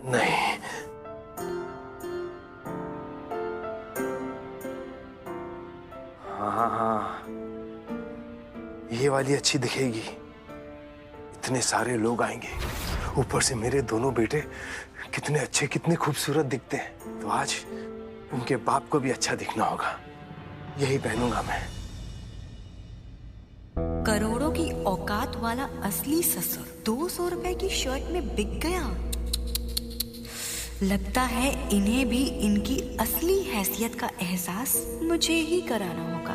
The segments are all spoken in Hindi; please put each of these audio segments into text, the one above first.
नहीं, हाँ हाँ, ये वाली अच्छी दिखेगी। इतने सारे लोग आएंगे, ऊपर से मेरे दोनों बेटे कितने अच्छे, कितने खूबसूरत दिखते हैं, तो आज उनके बाप को भी अच्छा दिखना होगा। यही पहनूंगा मैं। करोड़ों की औकात वाला असली ससुर 200 रुपए की शर्ट में बिक गया। लगता है इन्हें भी इनकी असली हैसियत का एहसास मुझे ही कराना होगा।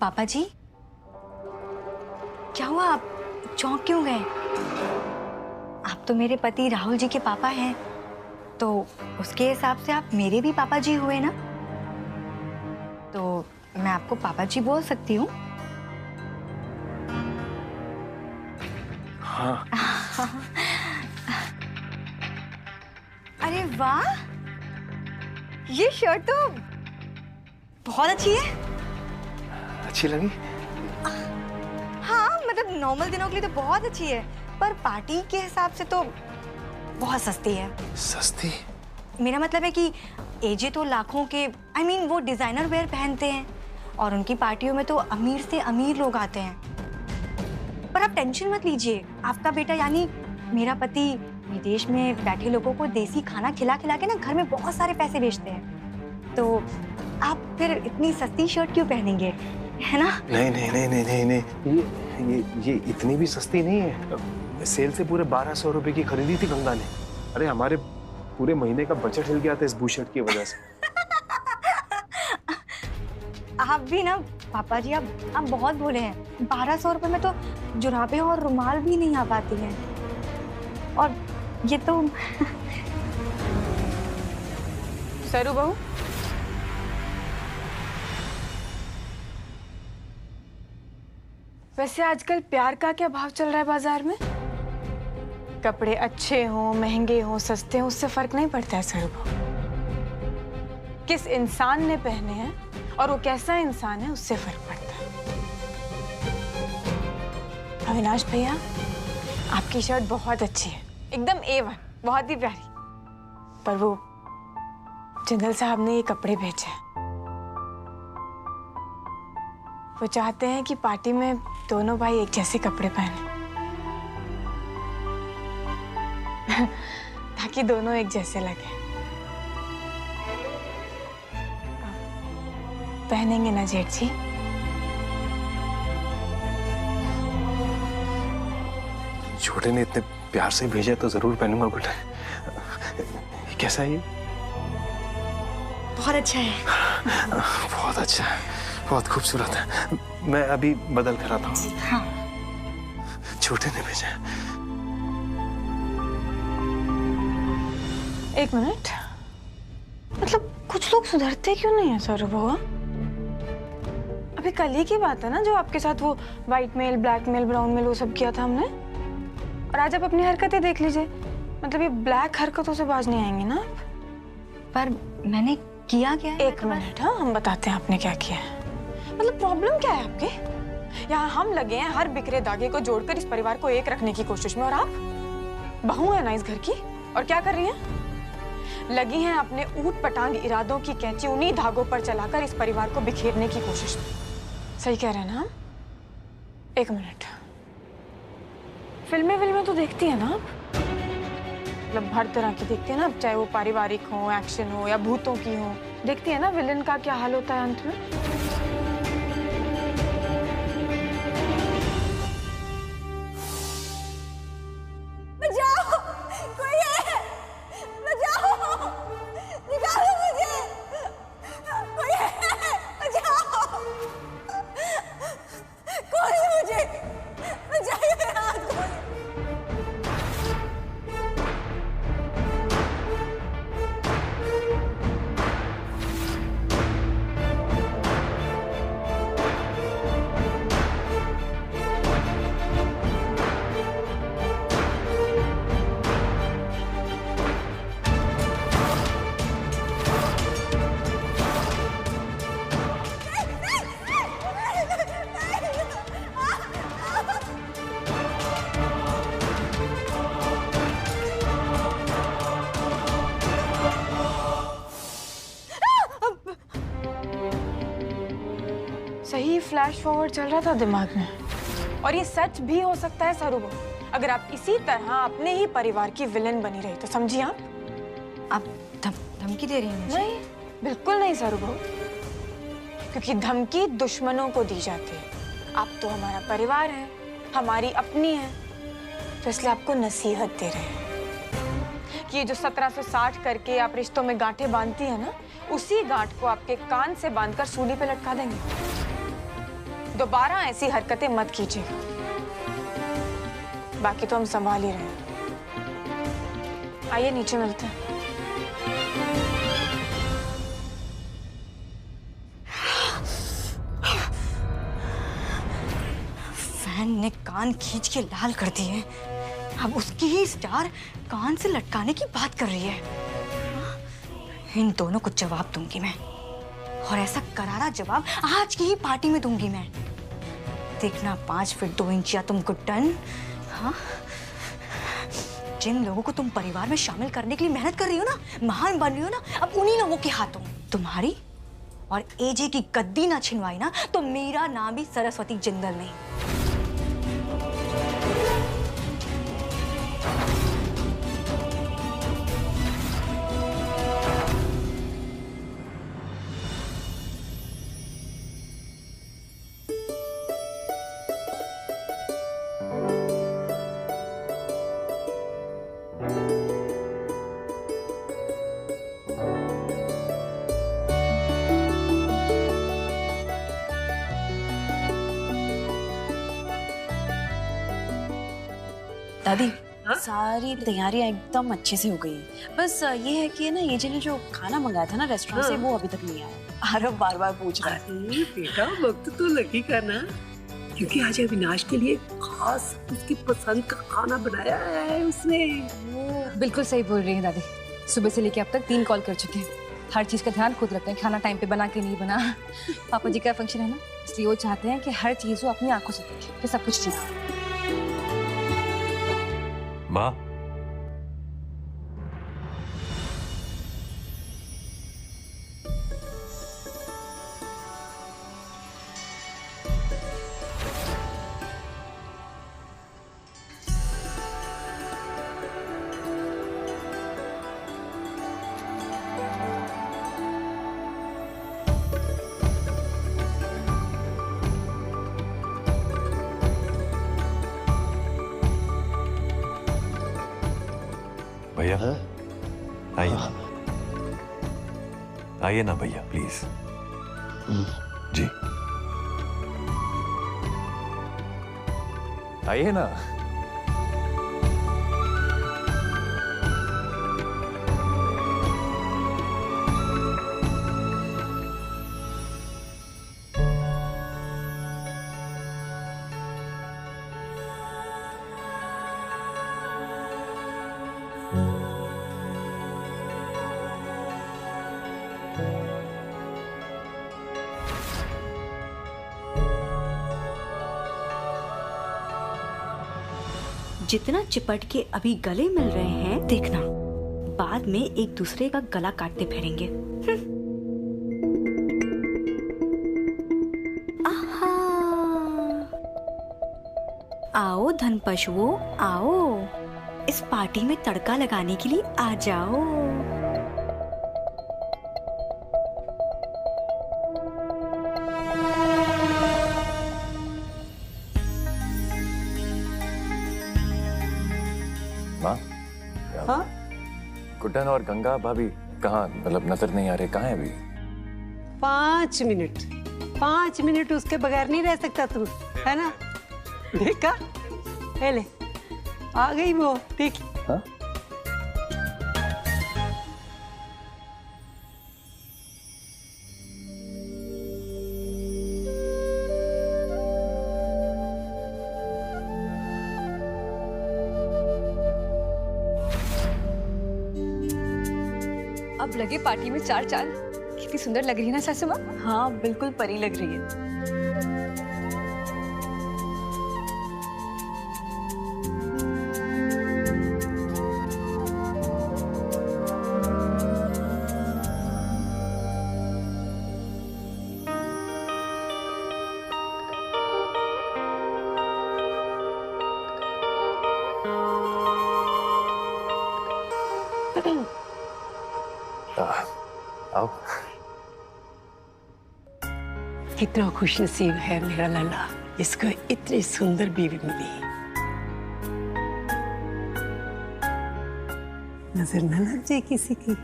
पापा जी, क्या हुआ? आप चौंक क्यों गए? आप तो मेरे पति राहुल जी के पापा हैं, तो उसके हिसाब से आप मेरे भी पापा जी हुए ना? तो मैं आपको पापा जी बोल सकती हूँ। हाँ। अरे वाह, ये शर्ट तो बहुत अच्छी है। अच्छी लगी? हाँ, मतलब नॉर्मल दिनों के लिए तो बहुत अच्छी है, पर पार्टी के हिसाब से तो बहुत सस्ती है। सस्ती? मेरा मतलब है कि एजे तो लाखों के, I mean, वो डिजाइनर वेयर पहनते हैं और उनकी पार्टियों में तो अमीर से अमीर लोग आते हैं। पर आप टेंशन मत लीजिए, आपका बेटा यानी मेरा पति विदेश में बैठे लोगों को देसी खाना खिला खिला के ना घर में बहुत सारे पैसे भेजते हैं। तो आप फिर इतनी सस्ती शर्ट क्यों पहनेंगे, है ना? नहीं नहीं नहीं नहीं नहीं नहीं, ये इतनी भी सस्ती नहीं है। सेल से पूरे 1200 रुपए की खरीदी थी गंगा ने। अरे हमारे पूरे महीने का बजट हिल गया था इस बूशर्ट की वजह से। आप भी ना पापा जी, आप बहुत भोले हैं। 1200 रुपए में तो जुराबें और रुमाल भी नहीं आ पाती हैं। और ये तो सरू बहू, वैसे आजकल प्यार का क्या भाव चल रहा है बाजार में? कपड़े अच्छे हों, महंगे हों, सस्ते हों, उससे फर्क नहीं पड़ता है सरू बहू। किस इंसान ने पहने हैं और वो कैसा इंसान है, उससे फर्क पड़ता है। अविनाश भैया, आपकी शर्ट बहुत अच्छी है, एकदम A1, बहुत ही प्यारी। पर वो जिंदल साहब ने ये कपड़े भेजे हैं। वो चाहते हैं कि पार्टी में दोनों भाई एक जैसे कपड़े पहने ताकि दोनों एक जैसे लगे। पहनेंगे ना जेठ जी? छोटे ने इतने प्यार से भेजा तो जरूर पहनूंगा बेटा। कैसा है ये? बहुत अच्छा है। बहुत अच्छा है, बहुत खूबसूरत है। मैं अभी बदल कर आता हूँ। हाँ। छोटे ने भेजा। एक मिनट, मतलब कुछ लोग सुधरते क्यों नहीं है सौरभ बहू? अभी कल ही की बात है ना जो आपके साथ वो white male, black male, brown male वो सब किया था हमने, और आज आप अपनी हरकतें देख लीजिए। मतलब ये ब्लैक हरकतों से बाज नहीं आएंगे ना आप। पर मैंने किया क्या है? एक मिनट, हाँ हम बताते हैं आपने क्या किया है। मतलब प्रॉब्लम क्या है आपके? यहाँ हम लगे हैं हर बिखरे धागे को जोड़कर इस परिवार को एक रखने की कोशिश में, और आप बहू है ना इस घर की, और क्या कर रही हैं? लगी हैं अपने ऊट पटांग इरादों की कैंची उन्हीं धागों पर चलाकर इस परिवार को बिखेरने की कोशिश में। सही कह रहे हैं ना हम? एक मिनट, फिल्में तो देखती है ना आप? मतलब हर तरह की देखती है ना, चाहे वो पारिवारिक हो, एक्शन हो या भूतों की हो। देखती है ना विलन का क्या हाल होता है अंत में? बचाओ, कोई है, बचाओ, निकालो मुझे, कोई है, बचाओ, कोई मुझे, बचाइए मेरा हाथ खोलिए। सही फ्लैश फॉरवर्ड चल रहा था दिमाग में। और ये सच भी हो सकता है सारू बहू, अगर आप इसी तरह अपने ही परिवार की विलेन बनी रही तो समझिए आप धमकी दे रही हैं मुझे? नहीं, बिल्कुल नहीं सारू बहू, क्योंकि धमकी दुश्मनों को दी जाती है। आप तो हमारा परिवार है, हमारी अपनी है, तो इसलिए आपको नसीहत दे रहे हैं कि ये जो 1760 करके आप रिश्तों में गांठें बांधती है ना, उसी गांठ को आपके कान से बांधकर सूली पे लटका देंगे। दोबारा ऐसी हरकतें मत कीजिएगा, बाकी तो हम संभाल ही रहे हैं। आइए नीचे मिलते हैं। फैन ने कान खींच के लाल कर दिए, अब उसकी ही स्टार कान से लटकाने की बात कर रही है। इन दोनों को जवाब दूंगी मैं, और ऐसा करारा जवाब आज की ही पार्टी में दूंगी मैं। देखना 5 फीट 2 इंच या तुम गुड्डन। हाँ, जिन लोगों को तुम परिवार में शामिल करने के लिए मेहनत कर रही हो ना, महान बन रही हो ना, अब उन्हीं लोगों के हाथों तुम्हारी और एजे की गद्दी ना छिनवाई ना, तो मेरा नाम भी सरस्वती जिंदल नहीं। दादी, सारी तैयारियां एकदम अच्छे से हो गई हैं। बस ये है कि ना, ये जिन्हें जो खाना मंगाया था ना रेस्टोरेंट से, वो अभी तक नहीं आया। आरव बार-बार पूछ रहा है। अरे बेटा, वक्त तो लगेगा ना, क्योंकि आज अविनाश के लिए खास उसकी पसंद का खाना बनाया है उसने। बिल्कुल सही बोल रही हैं दादी, सुबह से लेके अब तक 3 कॉल कर चुके हैं। हर चीज का ध्यान खुद रखते हैं, खाना टाइम पे बना के नहीं बना। पापा जी का फंक्शन है ना, इसलिए वो चाहते हैं कि हर चीज वो अपनी आंखों से देखे कि सब कुछ ठीक है। माँ, भैया आइए, आइए ना भैया प्लीज। जी आइए ना। जितना चिपट के अभी गले मिल रहे हैं, देखना बाद में एक दूसरे का गला काटते फिरेंगे। आहा, आओ धन पशुओं, आओ इस पार्टी में तड़का लगाने के लिए आ जाओ। हाँ? गुड्डन और गंगा भाभी कहाँ, मतलब नजर नहीं आ रहे, कहाँ है अभी? 5 मिनट उसके बगैर नहीं रह सकता तू, है ना? देखा, ले आ गई वो, देख। हाँ? अब लगे पार्टी में 4 चांद। कितनी सुंदर लग रही है ना सासू माँ? हाँ, बिल्कुल परी लग रही है। कितना खुशनसीब है मेरा लल्ला, इसको इतनी सुंदर बीवी मिली। नजर न लग जाए किसी की।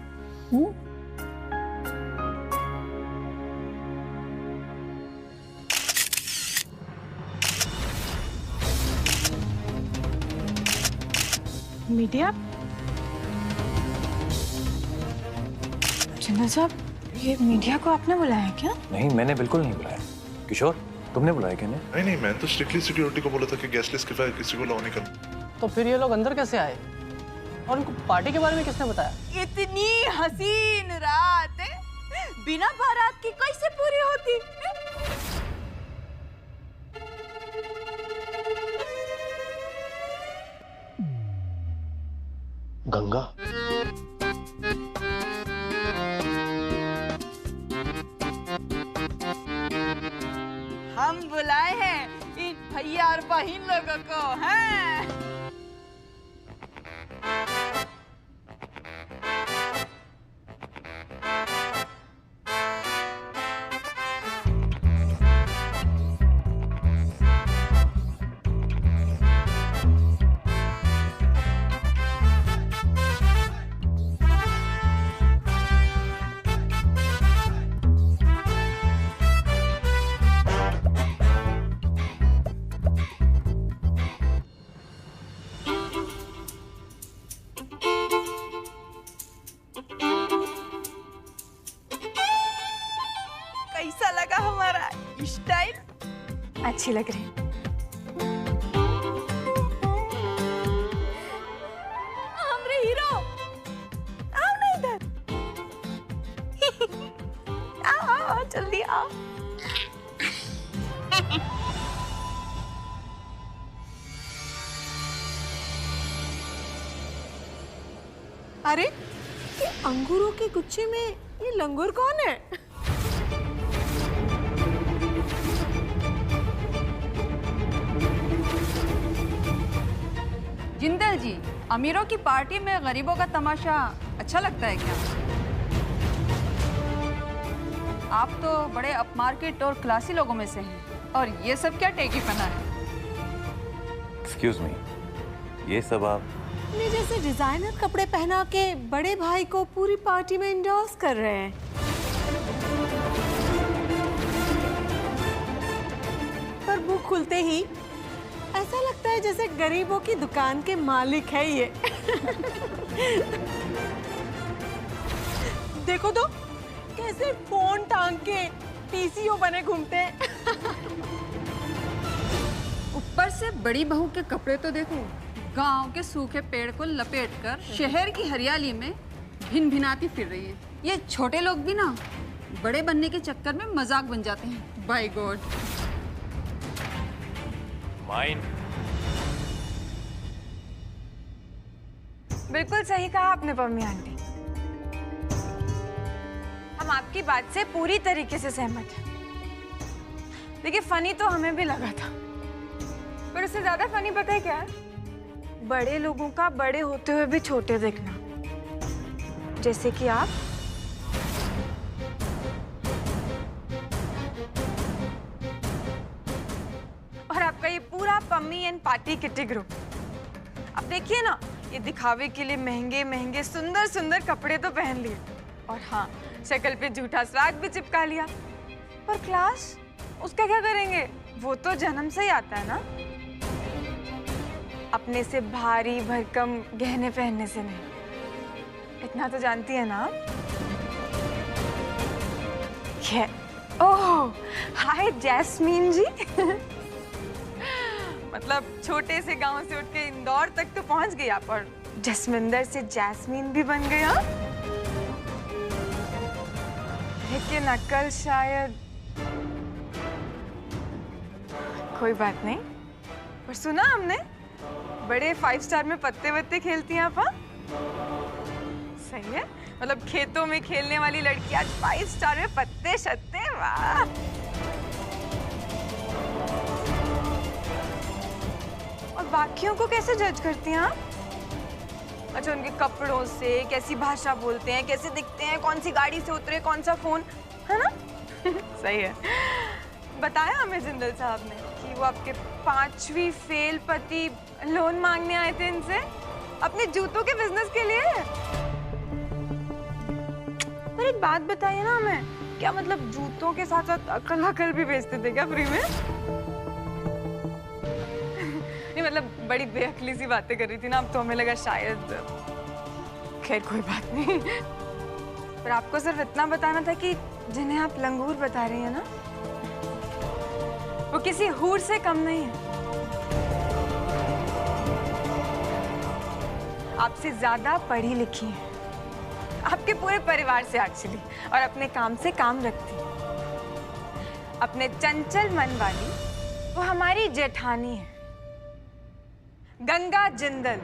मीडिया? चंदन साहब, ये मीडिया को आपने बुलाया क्या? नहीं, मैंने बिल्कुल नहीं बुलाया। किशोर, तुमने बुलाया क्या? नहीं, मैं तो स्ट्रिक्टली सिक्योरिटी को बोला था कि गेस्ट लिस्ट के बाहर किसी को अलाउ नहीं करना। तो फिर ये लोग अंदर कैसे आए? और उनको पार्टी के बारे में किसने बताया? इतनी हसीन रात है, बिना बारात की कैसे पूरी होती? गंगा, हम बुलाए हैं इन भैया और बहन लोगों को, हैं? कैसा लगा हमारा स्टाइल? अच्छी लग रही। हमरे हीरो, आओ ना इधर। आओ, जल्दी आओ। अरे, ये अंगूरों के गुच्छे में ये लंगूर कौन है? जिंदल जी, अमीरों की पार्टी में गरीबों का तमाशा अच्छा लगता है क्या? आप तो बड़े अपमार्केट और क्लासी लोगों में से हैं, और ये सब क्या टेकीपना है? एक्सक्यूज मी, ये सब आप अपने जैसे डिजाइनर कपड़े पहना के बड़े भाई को पूरी पार्टी में इंडोर्स कर रहे हैं। पर मुंह खुलते ही ऐसा लगता है जैसे गरीबों की दुकान के मालिक है ये। देखो तो कैसे फोन टांग के पीसीओ बने घूमते हैं। ऊपर से बड़ी बहू के कपड़े तो देखो, गांव के सूखे पेड़ को लपेटकर शहर की हरियाली में भिन भिनाती फिर रही है। ये छोटे लोग भी ना बड़े बनने के चक्कर में मजाक बन जाते हैं। By God. माइंड। बिल्कुल सही कहा आपने पम्मी आंटी। हम आपकी बात से पूरी तरीके से सहमत हैं। देखिए, फनी तो हमें भी लगा था, पर उससे ज्यादा फनी पता है क्या है? बड़े लोगों का बड़े होते हुए भी छोटे देखना, जैसे कि आप। और आपका ये पूरा Pammi and party kitty group. अब देखिए ना, ये दिखावे के लिए महंगे महंगे सुंदर सुंदर कपड़े तो पहन लिए, और हाँ, शक्ल पे झूठा श्राद्ध भी चिपका लिया। पर क्लास, उसका क्या करेंगे? वो तो जन्म से ही आता है ना। अपने से भारी भरकम गहने पहनने से नहीं। इतना तो जानती है ना? ये ओह, हाय जैस्मीन जी। मतलब छोटे से गांव से उठ के इंदौर तक तो पहुंच गई आप, और जसमिंदर से जैस्मीन भी बन गई। हाँ, लेकिन अकल शायद। कोई बात नहीं, पर सुना हमने बड़े 5 स्टार में पत्ते वत्ते खेलती हैं आप। हाँ, सही है। मतलब खेतों में खेलने वाली लड़की आज 5 स्टार में पत्ते शत्ते। वाह। और बाकियों को कैसे जज करती हैं आप? अच्छा, उनके कपड़ों से, कैसी भाषा बोलते हैं, कैसे दिखते हैं, कौन सी गाड़ी से उतरे, कौन सा फोन, है ना? सही है। बताया हमें जिंदल साहब ने कि वो आपके 5वीं फेल पति लोन मांगने आए थे इनसे अपने जूतों के बिजनेस के लिए। पर एक बात बताइए ना हमें, क्या मतलब जूतों के साथ साथ अकल भी बेचते थे क्या फ्री में? नहीं मतलब बड़ी बेअकली सी बातें कर रही थी ना, अब तो हमें लगा शायद, खैर कोई बात नहीं। पर आपको सिर्फ इतना बताना था कि जिन्हें आप लंगूर बता रही हैं ना, वो किसी हूर से कम नहीं है। आपसे ज्यादा पढ़ी लिखी है, आपके पूरे परिवार से एक्चुअली, और अपने काम से काम रखती है। अपने चंचल मन वाली वो हमारी जेठानी है, गंगा जिंदल।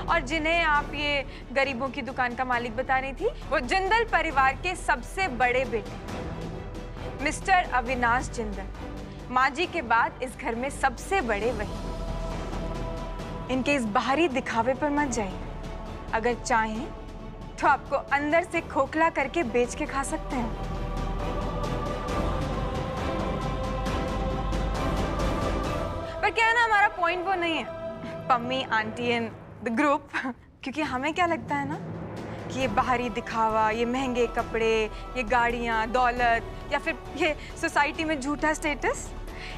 और जिन्हें आप ये गरीबों की दुकान का मालिक बता रही थी, वो जिंदल परिवार के सबसे बड़े बेटे मिस्टर अविनाश जिंदल। माँ जी के बाद इस घर में सबसे बड़े वही। इनके इस बाहरी दिखावे पर मत जाइए। अगर चाहें तो आपको अंदर से खोखला करके बेच के खा सकते हैं। पर क्या है ना, हमारा पॉइंट वो नहीं है Pammi aunty and the group, क्योंकि हमें क्या लगता है ना कि ये बाहरी दिखावा, ये महंगे कपड़े, ये गाड़ियाँ, दौलत, या फिर ये सोसाइटी में झूठा स्टेटस,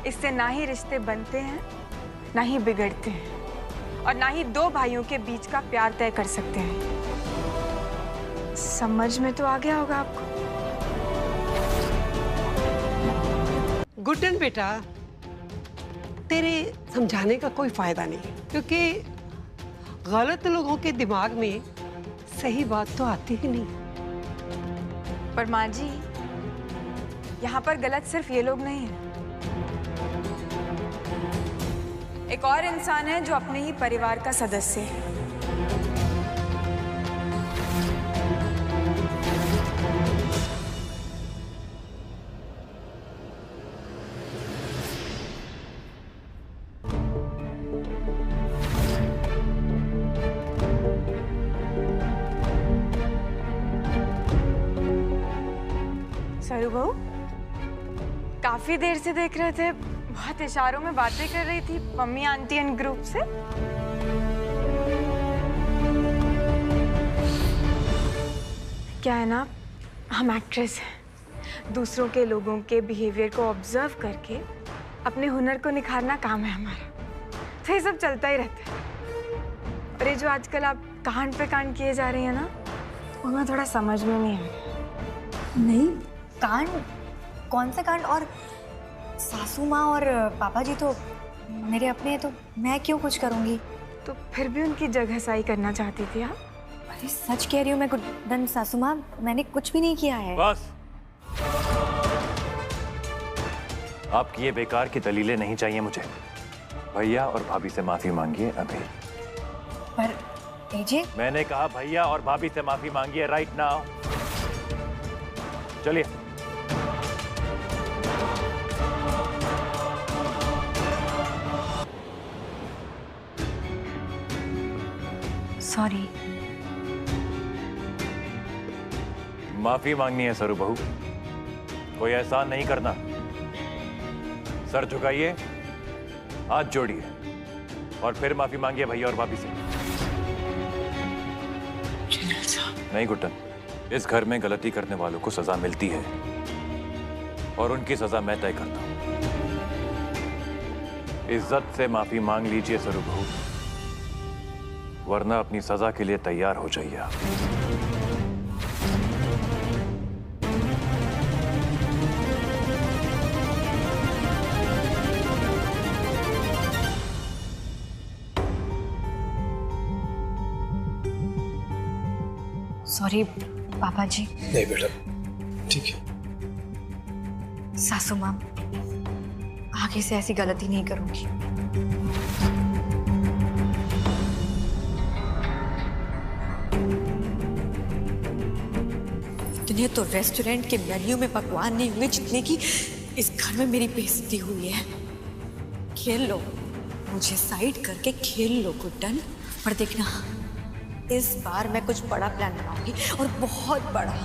इससे ना ही रिश्ते बनते हैं, ना ही बिगड़ते हैं, और ना ही दो भाइयों के बीच का प्यार तय कर सकते हैं। समझ में तो आ गया होगा आपको। गुड्डन बेटा, तेरे समझाने का कोई फायदा नहीं, क्योंकि गलत लोगों के दिमाग में सही बात तो आती ही नहीं। पर माँ जी, यहाँ पर गलत सिर्फ ये लोग नहीं हैं। एक और इंसान है जो अपने ही परिवार का सदस्य है। सरू बहू, काफी देर से देख रहे थे, बहुत इशारों में बातें कर रही थी मम्मी आंटी एंड ग्रुप से। क्या है ना, हम एक्ट्रेस हैं, दूसरों के लोगों के बिहेवियर को ऑब्जर्व करके अपने हुनर को निखारना काम है हमारा, तो ये सब चलता ही रहता है। और ये जो आजकल आप कांड पे कांड किए जा रही हैं ना, उन्हें थोड़ा समझ में नहीं आ रहा। नहीं, कांड? कौन सा कांड? और सासू माँ और पापा जी तो मेरे अपने हैं, तो मैं क्यों कुछ करूँगी? तो फिर भी उनकी जगहसाई करना चाहती थी आप? अरे सच कह रही हूँ मैं गुड्डन सासू माँ, मैंने कुछ भी नहीं किया है। बस, आपकी ये बेकार की दलीलें नहीं चाहिए मुझे। भैया और भाभी से माफी मांगिए अभी। पर एजे, मैंने कहा भैया और भाभी से माफी मांगिए राइट नाउ। चलिए। सॉरी। माफी मांगनी है सरू बहू, कोई एहसान नहीं करना। सर झुकाइए, हाथ जोड़िए, और फिर माफी मांगिए भैया और भाभी से। नहीं गुड्डन, इस घर में गलती करने वालों को सजा मिलती है, और उनकी सजा मैं तय करता हूं। इज्जत से माफी मांग लीजिए सरू बहू, वरना अपनी सजा के लिए तैयार हो जाइए आप। सॉरी पापा जी। नहीं बेटा, ठीक है। सासू माँ, आगे से ऐसी गलती नहीं करूंगी। इतने तो रेस्टोरेंट के मेन्यू में पकवान नहीं हुए जितने की इस घर में मेरी बेइज्जती हुई है। खेल लो, मुझे साइड करके खेल लो गुड्डन, पर देखना इस बार मैं कुछ बड़ा प्लान बनाऊंगी, और बहुत बड़ा।